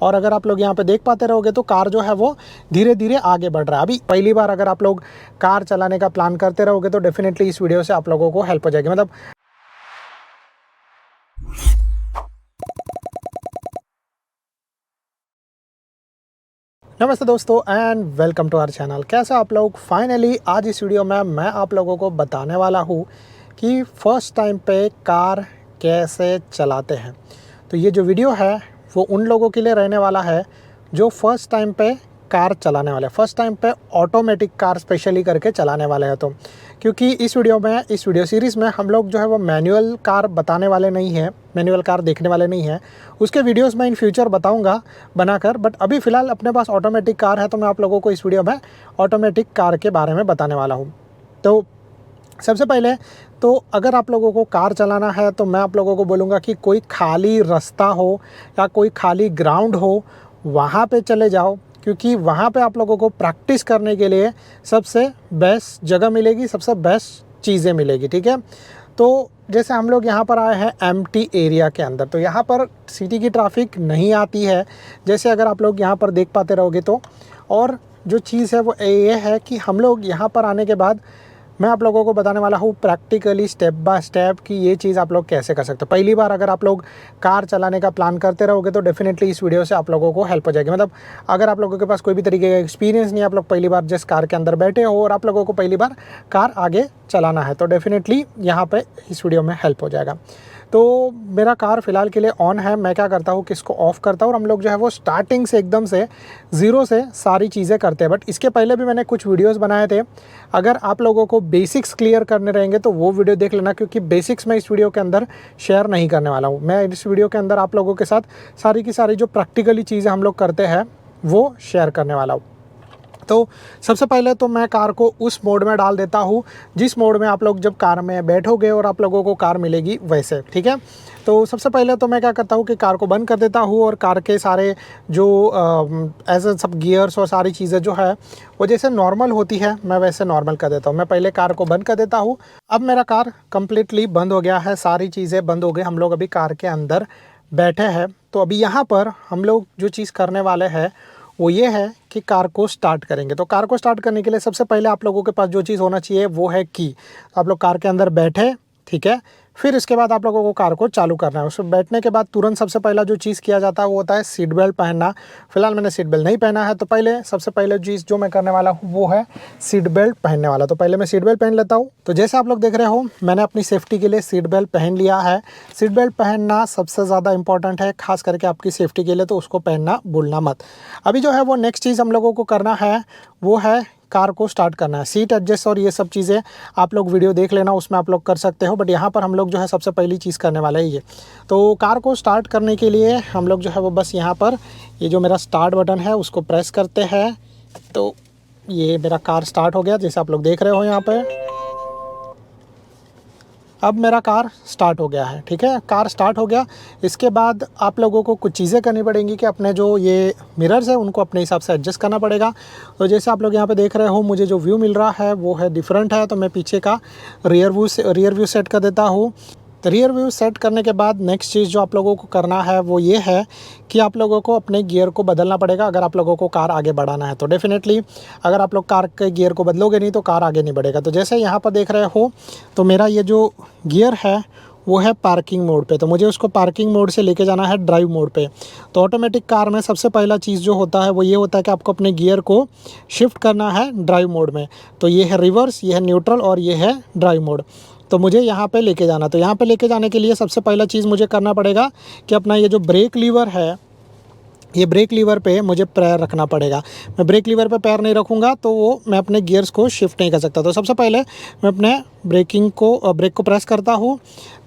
और अगर आप लोग यहाँ पे देख पाते रहोगे तो कार जो है वो धीरे धीरे आगे बढ़ रहा है। अभी पहली बार अगर आप लोग कार चलाने का प्लान करते रहोगे तो डेफिनेटली इस वीडियो से आप लोगों को हेल्प हो जाएगी। मतलब नमस्ते दोस्तों and welcome to our channel. कैसे आप लोग? फाइनली आज इस वीडियो में मैं आप लोगों को बताने वाला हूँ कि फ़र्स्ट टाइम पे कार कैसे चलाते हैं। तो ये जो वीडियो है वो उन लोगों के लिए रहने वाला है जो फ़र्स्ट टाइम पे कार चलाने वाले, फ़र्स्ट टाइम पे ऑटोमेटिक कार स्पेशली करके चलाने वाले हैं। तो क्योंकि इस वीडियो सीरीज़ में हम लोग जो है वो मैनुअल कार बताने वाले नहीं हैं, मैनुअल कार देखने वाले नहीं हैं। उसके वीडियोस मैं इन फ्यूचर बताऊंगा बनाकर, बट अभी फ़िलहाल अपने पास ऑटोमेटिक कार है तो मैं आप लोगों को इस वीडियो में ऑटोमेटिक कार के बारे में बताने वाला हूँ। तो सबसे पहले तो अगर आप लोगों को कार चलाना है तो मैं आप लोगों को बोलूँगा कि कोई खाली रास्ता हो या कोई खाली ग्राउंड हो वहाँ पे चले जाओ, क्योंकि वहाँ पे आप लोगों को प्रैक्टिस करने के लिए सबसे बेस्ट जगह मिलेगी, सबसे बेस्ट चीज़ें मिलेगी। ठीक है, तो जैसे हम लोग यहाँ पर आए हैं एम्प्टी एरिया के अंदर, तो यहाँ पर सिटी की ट्रैफिक नहीं आती है जैसे अगर आप लोग यहाँ पर देख पाते रहोगे तो। और जो चीज़ है वो ये है कि हम लोग यहाँ पर आने के बाद मैं आप लोगों को बताने वाला हूँ प्रैक्टिकली स्टेप बाय स्टेप कि ये चीज़ आप लोग कैसे कर सकते हो। पहली बार अगर आप लोग कार चलाने का प्लान करते रहोगे तो डेफिनेटली इस वीडियो से आप लोगों को हेल्प हो जाएगी। मतलब अगर आप लोगों के पास कोई भी तरीके का एक्सपीरियंस नहीं है, आप लोग पहली बार जिस कार के अंदर बैठे हो और आप लोगों को पहली बार कार आगे चलाना है, तो डेफिनेटली यहाँ पर इस वीडियो में हेल्प हो जाएगा। तो मेरा कार फ़िलहाल के लिए ऑन है। मैं क्या करता हूँ कि इसको ऑफ़ करता हूँ और हम लोग जो है वो स्टार्टिंग से एकदम से ज़ीरो से सारी चीज़ें करते हैं। बट इसके पहले भी मैंने कुछ वीडियोस बनाए थे, अगर आप लोगों को बेसिक्स क्लियर करने रहेंगे तो वो वीडियो देख लेना, क्योंकि बेसिक्स मैं इस वीडियो के अंदर शेयर नहीं करने वाला हूँ। मैं इस वीडियो के अंदर आप लोगों के साथ सारी की सारी जो प्रैक्टिकली चीज़ें हम लोग करते हैं वो शेयर करने वाला हूँ। तो सबसे पहले तो मैं कार को उस मोड में डाल देता हूँ जिस मोड में आप लोग जब कार में बैठोगे और आप लोगों को कार मिलेगी वैसे। ठीक है, तो सबसे पहले तो मैं क्या करता हूँ कि कार को बंद कर देता हूँ और कार के सारे जो ऐसे सब गियर्स और सारी चीज़ें जो है वो जैसे नॉर्मल होती है मैं वैसे नॉर्मल कर देता हूँ। मैं पहले कार को बंद कर देता हूँ। अब मेरा कार कम्प्लीटली बंद हो गया है, सारी चीज़ें बंद हो गई, हम लोग अभी कार के अंदर बैठे हैं। तो अभी यहाँ पर हम लोग जो चीज़ करने वाले हैं वो ये है कि कार को स्टार्ट करेंगे। तो कार को स्टार्ट करने के लिए सबसे पहले आप लोगों के पास जो चीज़ होना चाहिए वो है की। तो आप लोग कार के अंदर बैठे, ठीक है, फिर इसके बाद आप लोगों को कार को चालू करना है। उसमें बैठने के बाद तुरंत सबसे पहला जो चीज़ किया जाता है वो होता है सीट बेल्ट पहनना। फिलहाल मैंने सीट बेल्ट नहीं पहना है, तो पहले सबसे पहले चीज़ जो मैं करने वाला हूँ वो है सीट बेल्ट पहनने वाला। तो पहले मैं सीट बेल्ट पहन लेता हूँ। तो जैसे आप लोग देख रहे हो मैंने अपनी सेफ्टी के लिए सीट बेल्ट पहन लिया है। सीट बेल्ट पहनना सबसे ज़्यादा इंपॉर्टेंट है, खास करके आपकी सेफ्टी के लिए, तो उसको पहनना भूलना मत। अभी जो है वो नेक्स्ट चीज़ हम लोगों को करना है वो है कार को स्टार्ट करना है। सीट एडजस्ट और ये सब चीज़ें आप लोग वीडियो देख लेना, उसमें आप लोग कर सकते हो, बट यहाँ पर हम लोग जो है सबसे पहली चीज़ करने वाले हैं ये। तो कार को स्टार्ट करने के लिए हम लोग जो है वो बस यहाँ पर ये जो मेरा स्टार्ट बटन है उसको प्रेस करते हैं। तो ये मेरा कार स्टार्ट हो गया जैसे आप लोग देख रहे हो यहाँ पर। अब मेरा कार स्टार्ट हो गया है। ठीक है, कार स्टार्ट हो गया। इसके बाद आप लोगों को कुछ चीज़ें करनी पड़ेंगी कि अपने जो ये मिरर्स है उनको अपने हिसाब से एडजस्ट करना पड़ेगा। तो जैसे आप लोग यहाँ पे देख रहे हो मुझे जो व्यू मिल रहा है वो है डिफरेंट है, तो मैं पीछे का रियर व्यू सेट कर देता हूँ। तो रियर व्यू सेट करने के बाद नेक्स्ट चीज़ जो आप लोगों को करना है वो ये है कि आप लोगों को अपने गियर को बदलना पड़ेगा अगर आप लोगों को कार आगे बढ़ाना है। तो डेफिनेटली अगर आप लोग कार के गियर को बदलोगे नहीं तो कार आगे नहीं बढ़ेगा। तो जैसे यहाँ पर देख रहे हो तो मेरा ये जो गियर है वो है पार्किंग मोड पे, तो मुझे उसको पार्किंग मोड से लेके जाना है ड्राइव मोड पे। तो ऑटोमेटिक कार में सबसे पहला चीज़ जो होता है वो ये होता है कि आपको अपने गियर को शिफ्ट करना है ड्राइव मोड में। तो ये है रिवर्स, ये है न्यूट्रल और ये है ड्राइव मोड। तो मुझे यहाँ पे लेके जाना, तो यहाँ पे लेके जाने के लिए सबसे पहला चीज़ मुझे करना पड़ेगा कि अपना ये जो ब्रेक लीवर है, ये ब्रेक लीवर पे मुझे पैर रखना पड़ेगा। मैं ब्रेक लीवर पे पैर नहीं रखूँगा तो वो मैं अपने गियर्स को शिफ्ट नहीं कर सकता। तो सबसे पहले मैं अपने ब्रेक को प्रेस करता हूँ,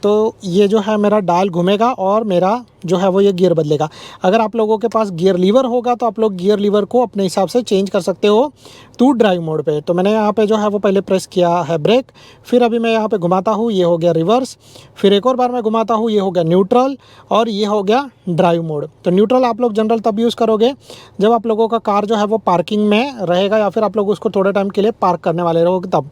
तो ये जो है मेरा डायल घूमेगा और मेरा जो है वो ये गियर बदलेगा। अगर आप लोगों के पास गियर लीवर होगा तो आप लोग गियर लीवर को अपने हिसाब से चेंज कर सकते हो टू ड्राइव मोड पे। तो मैंने यहाँ पे जो है वो पहले प्रेस किया है ब्रेक, फिर अभी मैं यहाँ पे घुमाता हूँ, ये हो गया रिवर्स, फिर एक और बार मैं घुमाता हूँ, ये हो गया न्यूट्रल और ये हो गया ड्राइव मोड। तो न्यूट्रल आप लोग जनरल तब यूज़ करोगे जब आप लोगों का कार जो है वो पार्किंग में रहेगा या फिर आप लोग उसको थोड़े टाइम के लिए पार्क करने वाले रहोगे तब।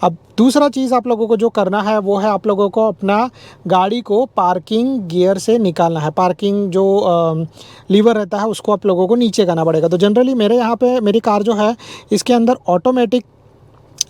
अब दूसरा चीज़ आप लोगों को जो करना है वो है आप लोगों को अपना गाड़ी को पार्किंग गियर से निकालना है। पार्किंग जो लीवर रहता है उसको आप लोगों को नीचे करना पड़ेगा। तो जनरली मेरे यहाँ पे मेरी कार जो है इसके अंदर ऑटोमेटिक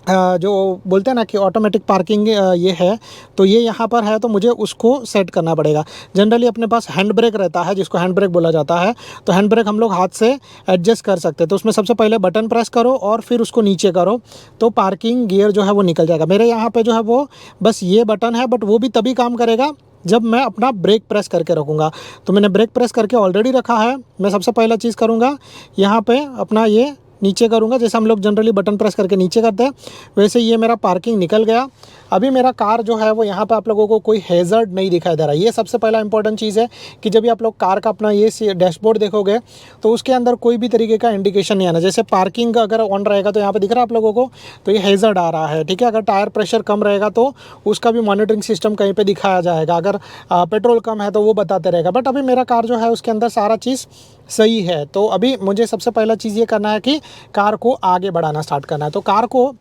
जो बोलते हैं ना कि ऑटोमेटिक पार्किंग ये है, तो ये यहाँ पर है, तो मुझे उसको सेट करना पड़ेगा। जनरली अपने पास हैंड ब्रेक रहता है जिसको हैंड ब्रेक बोला जाता है, तो हैंड ब्रेक हम लोग हाथ से एडजस्ट कर सकते हैं। तो उसमें सबसे पहले बटन प्रेस करो और फिर उसको नीचे करो तो पार्किंग गियर जो है वो निकल जाएगा। मेरे यहाँ पर जो है वो बस ये बटन है, बट वो भी तभी काम करेगा जब मैं अपना ब्रेक प्रेस करके रखूँगा। तो मैंने ब्रेक प्रेस करके ऑलरेडी रखा है। मैं सबसे पहला चीज़ करूँगा यहाँ पे अपना ये नीचे करूँगा, जैसे हम लोग जनरली बटन प्रेस करके नीचे करते हैं वैसे ये मेरा पार्किंग निकल गया। अभी मेरा कार जो है वो यहाँ पे आप लोगों को कोई हैज़र्ड नहीं दिखाई दे रहा। ये सबसे पहला इंपॉर्टेंट चीज़ है कि जब भी आप लोग कार का अपना ये डैशबोर्ड देखोगे तो उसके अंदर कोई भी तरीके का इंडिकेशन नहीं आना। जैसे पार्किंग अगर ऑन रहेगा तो यहाँ पे दिख रहा है आप लोगों को, तो ये हैज़र्ड आ रहा है, ठीक है। अगर टायर प्रेशर कम रहेगा तो उसका भी मॉनिटरिंग सिस्टम कहीं पर दिखाया जाएगा। अगर पेट्रोल कम है तो वो बताते रहेगा। बट अभी मेरा कार जो है उसके अंदर सारा चीज़ सही है। तो अभी मुझे सबसे पहला चीज़ ये करना है कि कार को आगे बढ़ाना स्टार्ट करना है। तो कार को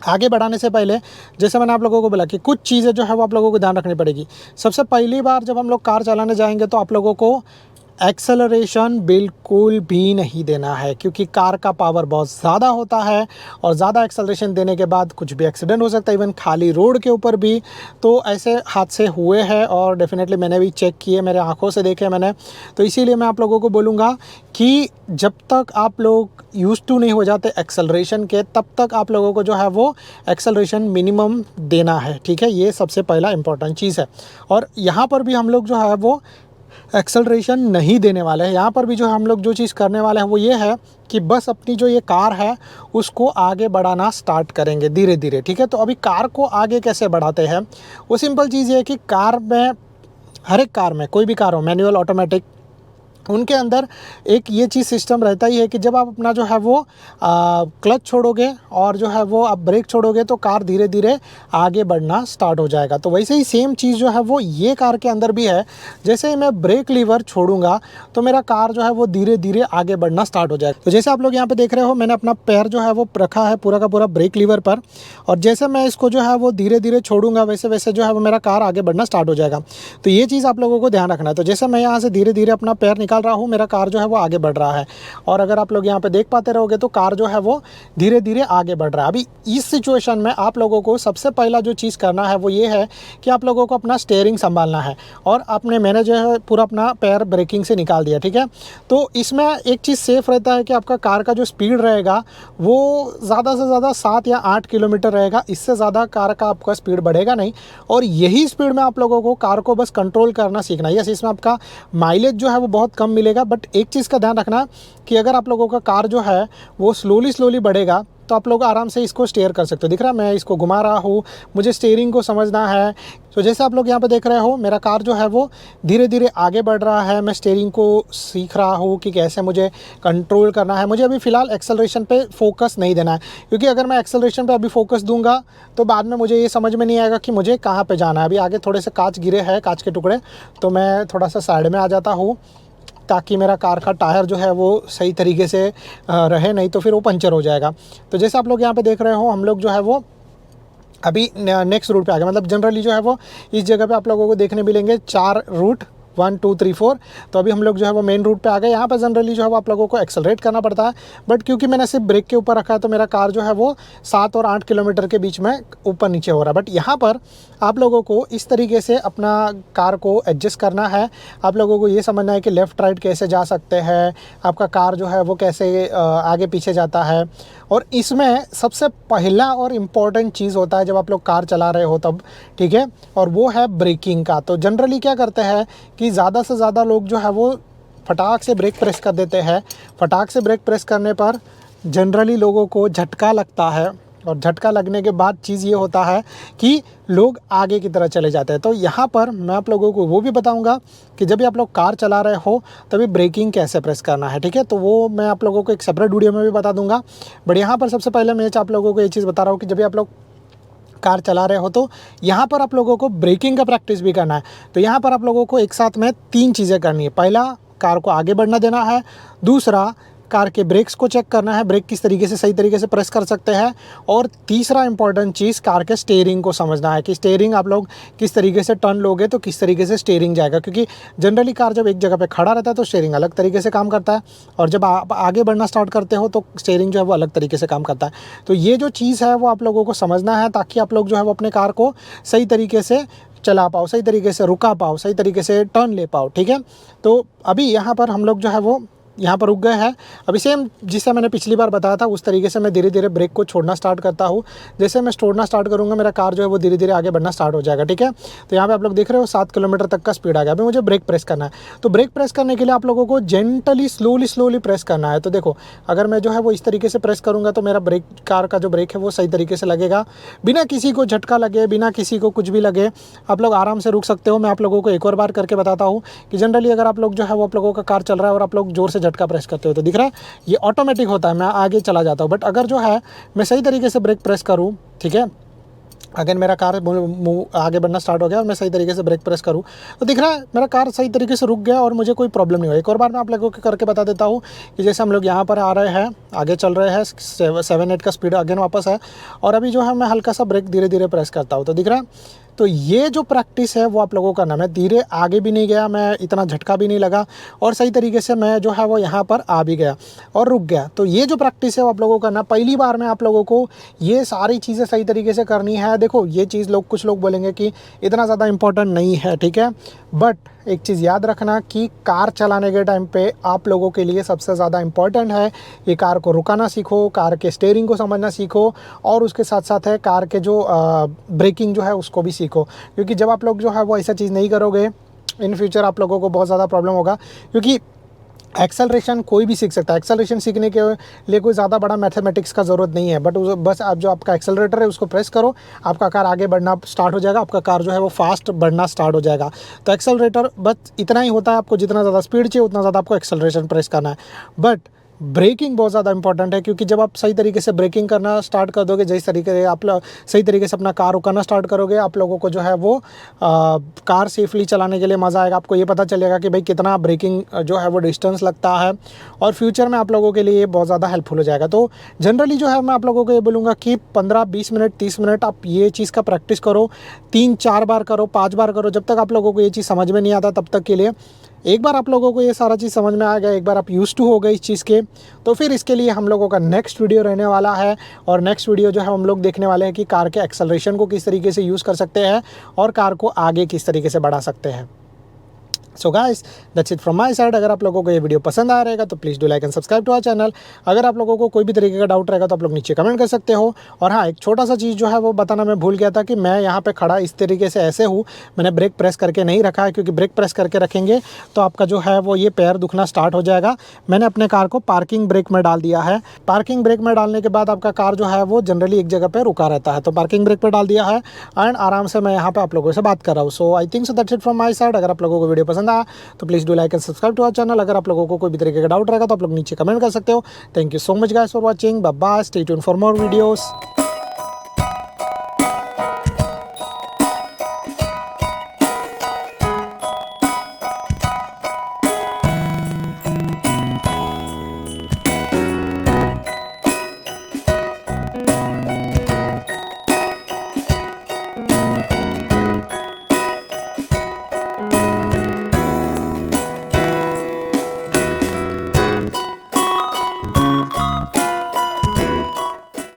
आगे बढ़ाने से पहले जैसे मैंने आप लोगों को बोला कि कुछ चीज़ें जो है वो आप लोगों को ध्यान रखनी पड़ेगी। सबसे पहली बार जब हम लोग कार चलाने जाएंगे तो आप लोगों को एक्सेलरेशन बिल्कुल भी नहीं देना है, क्योंकि कार का पावर बहुत ज़्यादा होता है और ज़्यादा एक्सेलरेशन देने के बाद कुछ भी एक्सीडेंट हो सकता है, इवन खाली रोड के ऊपर भी। तो ऐसे हादसे हुए हैं और डेफिनेटली मैंने भी चेक किए, मेरे आंखों से देखे मैंने। तो इसीलिए मैं आप लोगों को बोलूँगा कि जब तक आप लोग यूज़ टू नहीं हो जाते एक्सेलरेशन के, तब तक आप लोगों को जो है वो एक्सेलरेशन मिनिमम देना है, ठीक है। ये सबसे पहला इंपॉर्टेंट चीज़ है। और यहाँ पर भी हम लोग जो है वो एक्सेलरेशन नहीं देने वाले हैं। यहाँ पर भी जो हम लोग जो चीज़ करने वाले हैं वो ये है कि बस अपनी जो ये कार है उसको आगे बढ़ाना स्टार्ट करेंगे धीरे धीरे, ठीक है। तो अभी कार को आगे कैसे बढ़ाते हैं, वो सिंपल चीज़ ये है कि कार में, हर एक कार में, कोई भी कार हो, मैनुअल, ऑटोमेटिक, उनके अंदर एक ये चीज़ सिस्टम रहता ही है कि जब आप अपना जो है वो क्लच छोड़ोगे और जो है वो आप ब्रेक छोड़ोगे तो कार धीरे धीरे आगे बढ़ना स्टार्ट हो जाएगा। तो वैसे ही सेम चीज़ जो है वो ये कार के अंदर भी है। जैसे ही मैं ब्रेक लीवर छोड़ूंगा तो मेरा कार जो है वो धीरे धीरे आगे बढ़ना स्टार्ट हो जाएगा। तो जैसे आप लोग यहाँ पे देख रहे हो, मैंने अपना पैर जो है वो रखा है पूरा का पूरा ब्रेक लीवर पर, और जैसे मैं इसको जो है वो धीरे धीरे छोड़ूंगा वैसे वैसे जो है वो मेरा कार आगे बढ़ना स्टार्ट हो जाएगा। तो ये चीज़ आप लोगों को ध्यान रखना है। तो जैसे मैं यहाँ से धीरे धीरे अपना पैर निकाल रहा हूँ, मेरा कार जो है वो आगे बढ़ रहा है। और अगर आप लोग यहाँ पे देख पाते रहोगे तो कार जो है वो धीरे धीरे आगे बढ़ रहा है। अभी इस सिचुएशन में आप लोगों को सबसे पहला जो चीज़ करना है वो ये है कि आप लोगों को अपना स्टीयरिंग संभालना है। और मैंने जो है पूरा अपना पैर ब्रेकिंग से निकाल दिया, ठीक है। तो इसमें एक चीज़ सेफ रहता है कि आपका कार का जो स्पीड रहेगा वो ज़्यादा से ज़्यादा 7 या 8 किलोमीटर रहेगा। इससे ज़्यादा कार का आपका स्पीड बढ़ेगा नहीं, और यही स्पीड में आप लोगों को कार को बस कंट्रोल करना सीखना है। यस, इसमें आपका माइलेज जो है वो बहुत कम मिलेगा, बट एक चीज़ का ध्यान रखना कि अगर आप लोगों का कार जो है वो स्लोली बढ़ेगा तो आप लोग आराम से इसको स्टीयर कर सकते हो। दिख रहा है मैं इसको घुमा रहा हूँ, मुझे स्टीयरिंग को समझना है। तो जैसे आप लोग यहाँ पे देख रहे हो, मेरा कार जो है वो धीरे धीरे आगे बढ़ रहा है। मैं स्टीयरिंग को सीख रहा हूँ कि कैसे मुझे कंट्रोल करना है। मुझे अभी फ़िलहाल एक्सेलरेशन पे फोकस नहीं देना है, क्योंकि अगर मैं एक्सेलरेशन पे अभी फोकस दूंगा तो बाद में मुझे ये समझ में नहीं आएगा कि मुझे कहाँ पे जाना है। अभी आगे थोड़े से कांच गिरे हैं, कांच के टुकड़े, तो मैं थोड़ा सा साइड में आ जाता हूँ ताकि मेरा कार का टायर जो है वो सही तरीके से रहे, नहीं तो फिर वो पंचर हो जाएगा। तो जैसे आप लोग यहाँ पे देख रहे हो, हम लोग जो है वो अभी नेक्स्ट रूट पे आ गए। मतलब जनरली जो है वो इस जगह पे आप लोगों को देखने मिलेंगे 4 रूट, 1 2 3 4। तो अभी हम लोग जो है वो मेन रूट पे आ गए। यहाँ पे जनरली जो है वो आप लोगों को एक्सेलरेट करना पड़ता है, बट क्योंकि मैंने सिर्फ ब्रेक के ऊपर रखा है तो मेरा कार जो है वो 7 और 8 किलोमीटर के बीच में ऊपर नीचे हो रहा है। बट यहाँ पर आप लोगों को इस तरीके से अपना कार को एडजस्ट करना है। आप लोगों को ये समझना है कि लेफ़्ट राइट कैसे जा सकते हैं, आपका कार जो है वो कैसे आगे पीछे जाता है। और इसमें सबसे पहला और इम्पॉर्टेंट चीज़ होता है जब आप लोग कार चला रहे हो तब, ठीक है, और वो है ब्रेकिंग का। तो जनरली क्या करते हैं कि ज़्यादा से ज़्यादा लोग जो है वो फटाक से ब्रेक प्रेस कर देते हैं। फटाक से ब्रेक प्रेस करने पर जनरली लोगों को झटका लगता है, और झटका लगने के बाद चीज़ ये होता है कि लोग आगे की तरफ चले जाते हैं। तो यहाँ पर मैं आप लोगों को वो भी बताऊँगा कि जब भी आप लोग कार चला रहे हो तभी ब्रेकिंग कैसे प्रेस करना है, ठीक है। तो वो मैं आप लोगों को एक सेपरेट वीडियो में भी बता दूँगा। बट यहाँ पर सबसे पहले मैं आप लोगों को ये चीज़ बता रहा हूँ कि जब भी आप लोग कार चला रहे हो तो यहाँ पर आप लोगों को ब्रेकिंग का प्रैक्टिस भी करना है। तो यहाँ पर आप लोगों को एक साथ में 3 चीज़ें करनी है। पहला, कार को आगे बढ़ना देना है। दूसरा, कार के ब्रेक्स को चेक करना है, ब्रेक किस तरीके से सही तरीके से प्रेस कर सकते हैं। और तीसरा इंपॉर्टेंट चीज़ कार के स्टीयरिंग को समझना है कि स्टीयरिंग आप लोग किस तरीके से टर्न लोगे तो किस तरीके से स्टीयरिंग जाएगा, क्योंकि जनरली कार जब एक जगह पे खड़ा रहता है तो स्टीयरिंग अलग तरीके से काम करता है, और जब आप आगे बढ़ना स्टार्ट करते हो तो स्टीयरिंग जो है वो अलग तरीके से काम करता है। तो ये जो चीज़ है वो आप लोगों को समझना है, ताकि आप लोग जो है वो अपने कार को सही तरीके से चला पाओ, सही तरीके से रुका पाओ, सही तरीके से टर्न ले पाओ, ठीक है। तो अभी यहाँ पर हम लोग जो है वो यहाँ पर रुक गए हैं। अभी सेम जिससे मैंने पिछली बार बताया था उस तरीके से मैं धीरे धीरे ब्रेक को छोड़ना स्टार्ट करता हूँ। जैसे मैं छोड़ना स्टार्ट करूँगा मेरा कार जो है वो धीरे धीरे आगे बढ़ना स्टार्ट हो जाएगा, ठीक है। तो यहाँ पे आप लोग देख रहे हो 7 किलोमीटर तक का स्पीड आ गया। अभी मुझे ब्रेक प्रेस करना है, तो ब्रेक प्रेस करने के लिए आप लोगों को जेंटली स्लोली प्रेस करना है। तो देखो अगर मैं जो है वो इस तरीके से प्रेस करूँगा तो मेरा ब्रेक, कार का जो ब्रेक है वो सही तरीके से लगेगा, बिना किसी को झटका लगे, बिना किसी को कुछ भी लगे आप लोग आराम से रुक सकते हो। मैं आप लोगों को एक और बार करके बताता हूँ कि जनरली अगर आप लोग जो है वो आप लोगों का कार चल रहा है और आप लोग ज़ोर से झटका प्रेस करते हो तो दिख रहा है ये ऑटोमेटिक होता है, मैं आगे चला जाता हूँ। बट अगर जो है मैं सही तरीके से ब्रेक प्रेस करूँ, ठीक है, अगर मेरा कार आगे बढ़ना स्टार्ट हो गया और मैं सही तरीके से ब्रेक प्रेस करूँ तो दिख रहा है मेरा कार सही तरीके से रुक गया और मुझे कोई प्रॉब्लम नहीं हुआ। एक और बार मैं आप लोगों को करके बता देता हूँ कि जैसे हम लोग यहाँ पर आ रहे हैं, आगे चल रहे हैं, 7-8 का स्पीड अगेन वापस है, और अभी जो है मैं हल्का सा ब्रेक धीरे धीरे प्रेस करता हूँ तो दिख रहा है। तो ये जो प्रैक्टिस है वो आप लोगों का नाम है, धीरे आगे भी नहीं गया मैं, इतना झटका भी नहीं लगा, और सही तरीके से मैं जो है वो यहाँ पर आ भी गया और रुक गया। तो ये जो प्रैक्टिस है वो आप लोगों का ना, पहली बार में आप लोगों को ये सारी चीज़ें सही तरीके से करनी है। देखो ये चीज़ कुछ लोग बोलेंगे कि इतना ज़्यादा इंपॉर्टेंट नहीं है, ठीक है, बट एक चीज़ याद रखना कि कार चलाने के टाइम पे आप लोगों के लिए सबसे ज़्यादा इम्पॉर्टेंट है कि कार को रुकाना सीखो, कार के स्टीयरिंग को समझना सीखो, और उसके साथ साथ है कार के जो ब्रेकिंग जो है उसको भी सीखो। क्योंकि जब आप लोग जो है वो ऐसा चीज़ नहीं करोगे इन फ्यूचर आप लोगों को बहुत ज़्यादा प्रॉब्लम होगा। क्योंकि एक्सेलरेशन कोई भी सीख सकता है, एक्सेलरेशन सीखने के लिए कोई ज़्यादा बड़ा मैथमेटिक्स का ज़रूरत नहीं है, बट बस आप जो आपका एक्सेलरेटर है उसको प्रेस करो, आपका कार आगे बढ़ना स्टार्ट हो जाएगा, आपका कार जो है वो फास्ट बढ़ना स्टार्ट हो जाएगा। तो एक्सेलरेटर बस इतना ही होता है, आपको जितना ज़्यादा स्पीड चाहिए उतना ज़्यादा आपको एक्सेलरेशन प्रेस करना है। बट ब्रेकिंग बहुत ज़्यादा इंपॉर्टेंट है, क्योंकि जब आप सही तरीके से ब्रेकिंग करना स्टार्ट कर दोगे, जिस तरीके से आप सही तरीके से अपना कार रुकाना स्टार्ट करोगे, आप लोगों को जो है वो कार सेफली चलाने के लिए मज़ा आएगा। आपको ये पता चलेगा कि भाई कितना ब्रेकिंग जो है वो डिस्टेंस लगता है, और फ्यूचर में आप लोगों के लिए ये बहुत ज़्यादा हेल्पफुल हो जाएगा। तो जनरली जो है मैं आप लोगों को ये बोलूँगा कि 15-20 मिनट 30 मिनट आप ये चीज़ का प्रैक्टिस करो, 3-4 बार करो, 5 बार करो, जब तक आप लोगों को ये चीज़ समझ में नहीं आता तब तक के लिए। एक बार आप लोगों को ये सारा चीज़ समझ में आ गया, एक बार आप यूज्ड टू हो गए इस चीज़ के, तो फिर इसके लिए हम लोगों का नेक्स्ट वीडियो रहने वाला है। और नेक्स्ट वीडियो जो है हम लोग देखने वाले हैं कि कार के एक्सेलरेशन को किस तरीके से यूज़ कर सकते हैं और कार को आगे किस तरीके से बढ़ा सकते हैं। So guys that's it from my side. अगर आप लोगों को ये वीडियो पसंद आ रहेगा तो please do like and subscribe to our channel. अगर आप लोगों को कोई भी तरीके का डाउट रहेगा तो आप लोग नीचे कमेंट कर सकते हो। और हाँ, एक छोटा सा चीज़ जो है वो बताना मैं भूल गया था कि मैं यहाँ पे खड़ा इस तरीके से ऐसे हूँ, मैंने ब्रेक प्रेस करके नहीं रखा है, क्योंकि ब्रेक प्रेस करके रखेंगे तो आपका जो है वो ये पैर दुखना स्टार्ट हो जाएगा। मैंने अपने कार को पार्किंग ब्रेक में डाल दिया है। पार्किंग ब्रेक में डालने के बाद आपका कार जो है वो जनरली एक जगह पर रुका रहता है, तो पार्किंग ब्रेक पर डाल दिया है एंड आराम से मैं यहाँ पर आप लोगों से बात कर रहा हूँ। So I think so that's it from my side. अगर आप लोगों को वीडियो पसंद आया तो please do like and subscribe to our channel. अगर आप लोगों को कोई भी तरीके का डाउट रहेगा तो आप लोग नीचे कमेंट कर सकते हो। Thank you so much guys for watching, bye bye, stay tuned for more videos.